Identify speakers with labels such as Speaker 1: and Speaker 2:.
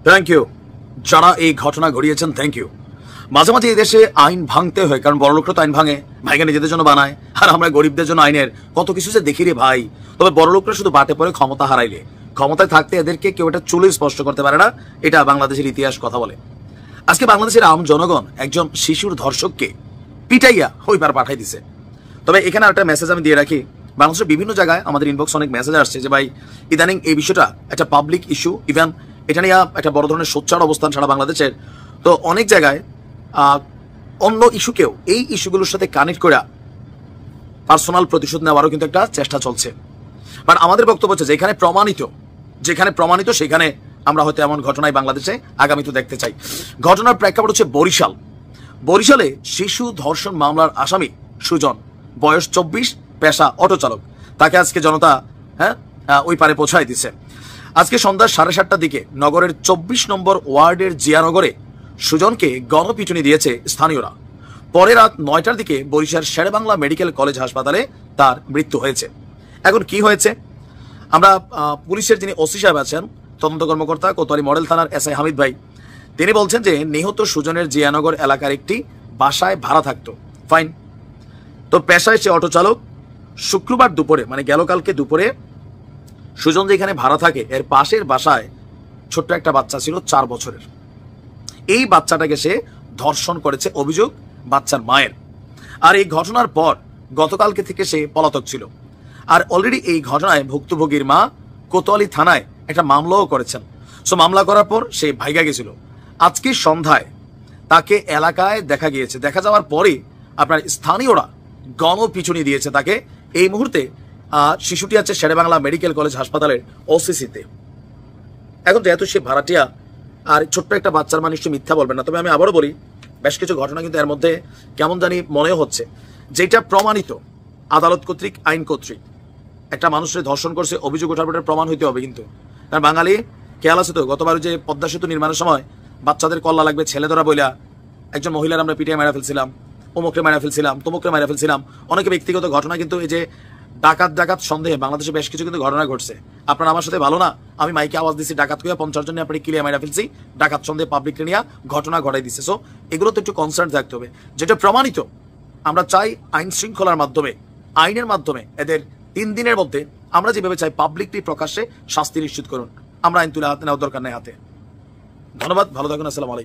Speaker 1: Thank you যারা এই ঘটনা ঘটিয়েছেন, থ্যাংক ইউ। মাঝে মাঝে এই দেশে আইন ভাঙতে হয়, কারণ বড় লোকরা তো আইন ভাঙে নিজেদের জন্য বানায়, আর আমরা গরিবদের জন্য আইনের কত কিছু যে দেখি রে ভাই। তবে বড় লোকরা শুধু বাটে পরে ক্ষমতা হারাইলে, ক্ষমতায় থাকতে এদেরকে কেউ এটা চুলে স্পষ্ট করতে পারে না। এটা বাংলাদেশের ইতিহাস কথা বলে। আজকে বাংলাদেশের আম জনগণ একজন শিশুর ধর্ষককে পিটাইয়া ওই পার পাঠাই দিছে। তবে এখানে একটা মেসেজ আমি দিয়ে রাখি, বাংলাদেশের বিভিন্ন জায়গায় আমাদের ইনবক্স অনেক মেসেজ আসছে যে ভাই ইদানিং এই বিষয়টা একটা পাবলিক ইস্যু, ইভেন এটা নিয়ে একটা বড় ধরনের সোচ্চার অবস্থান সারা বাংলাদেশের। তো অনেক জায়গায় অন্য ইস্যুকেও এই ইস্যুগুলোর সাথে কানেক্ট করে পার্সোনাল প্রতিশোধ নেওয়ারও কিন্তু একটা চেষ্টা চলছে। বাট আমাদের বক্তব্য হচ্ছে যেখানে প্রমাণিত সেখানে আমরা হয়তো এমন ঘটনায় বাংলাদেশে আগামীতে দেখতে চাই। ঘটনার প্রেক্ষাপট হচ্ছে বরিশালে শিশু ধর্ষণ মামলার আসামি সুজন, বয়স 24, পেশা অটো চালক। তাকে আজকে জনতা ওই পারে পৌঁছায় দিছে। আজকে সন্ধ্যা 7:30টার দিকে নগরের 24 নম্বর ওয়ার্ডের জিয়ানগরে সুজনকে গণপিটুনি দিয়েছে স্থানীয়রা। পরে রাত 9টার দিকে বরিশাল শেরেবাংলা মেডিকেল কলেজ হাসপাতালে তার মৃত্যু হয়েছে। এখন কি হয়েছে, আমরা পুলিশের যিনি ওসি সাহেব আছেন, তদন্ত কর্মকর্তা কোতোয়ালি মডেল থানার এসআই হামিদ ভাই, তিনি বলছেন যে নিহত সুজনের জিয়ানগর এলাকার একটি বাসায় ভাড়া থাকতো। ফাইন, তো পেশায় সে অটো চালক। শুক্রবার দুপুরে, মানে গেল কালকে দুপুরে, সুজন যেখানে ভাড়া থাকে এর পাশের বাসায় ছোট্ট একটা বাচ্চা ছিল 4 বছরের। এই বাচ্চাটাকে সে ধর্ষণ করেছে, অভিযোগ বাচ্চার মায়ের। আর এই ঘটনার পর গতকালকে থেকে সে পলাতক ছিল। আর অলরেডি এই ঘটনায় ভুক্তভোগীর মা কোতোয়ালি থানায় একটা মামলাও করেছেন। সো মামলা করার পর সে ভাইগা গেছিল। আজকে সন্ধ্যায় তাকে এলাকায় দেখা গিয়েছে। দেখা যাওয়ার পরে আপনার স্থানীয়রা গণপিটুনি দিয়েছে তাকে। এই মুহূর্তে শিশুটি আছে শেরেবাংলা মেডিকেল কলেজ হাসপাতালের ওসিসিতে। এখন যেহেতু সে ভাড়াটিয়া আর ছোট্ট একটা বাচ্চার মানুষ মিথ্যা বলবেন না। তবে আমি আবারও বলি, বেশ কিছু ঘটনা কিন্তু এর মধ্যে কেমন জানি মনে হচ্ছে, যেটা প্রমাণিত আদালত কর্তৃক, আইন কর্তৃক, একটা মানুষের ধর্ষণ করছে, অভিযোগ ওঠার পর প্রমাণ হইতে হবে। কিন্তু কারণ বাঙালি খেয়াল আছে তো, গতবার যে পদ্মা সেতু নির্মাণের সময় বাচ্চাদের কল্লা লাগবে ছেলে ধরা বইলা একজন মহিলার আমরা পিটিয়ে মেরা ফেলছিলাম, অমুকরে মেরা ফেলছিলাম, তমুকরে মেরা ফেলছিলাম। অনেকে ব্যক্তিগত ঘটনা কিন্তু এই যে ডাকাত সন্দেহে বাংলাদেশে বেশ কিছু কিন্তু ঘটনা ঘটছে। আপনার আমার সাথে ভালো না, আমি মাইকে আওয়াজ দিচ্ছি ডাকাত কইয়া 50 জনে আপনি ক্লিয়ার মেরা ফেলছি, ডাকাত সন্দেহে পাবলিক নিয়ে ঘটনা ঘটাই দিচ্ছে। সো এগুলো তো একটু কনসার্ন থাকতে হবে। যেটা প্রমাণিত, আমরা চাই আইন শৃঙ্খলার মাধ্যমে, আইনের মাধ্যমে এদের 3 দিনের মধ্যে, আমরা যেভাবে চাই পাবলিকলি প্রকাশ্যে শাস্তি নিশ্চিত করুন। আমরা আইন তুলে হাতে নেওয়ার দরকার নেই হাতে। ধন্যবাদ, ভালো থাকুন, আসসালামু আলাইকুম।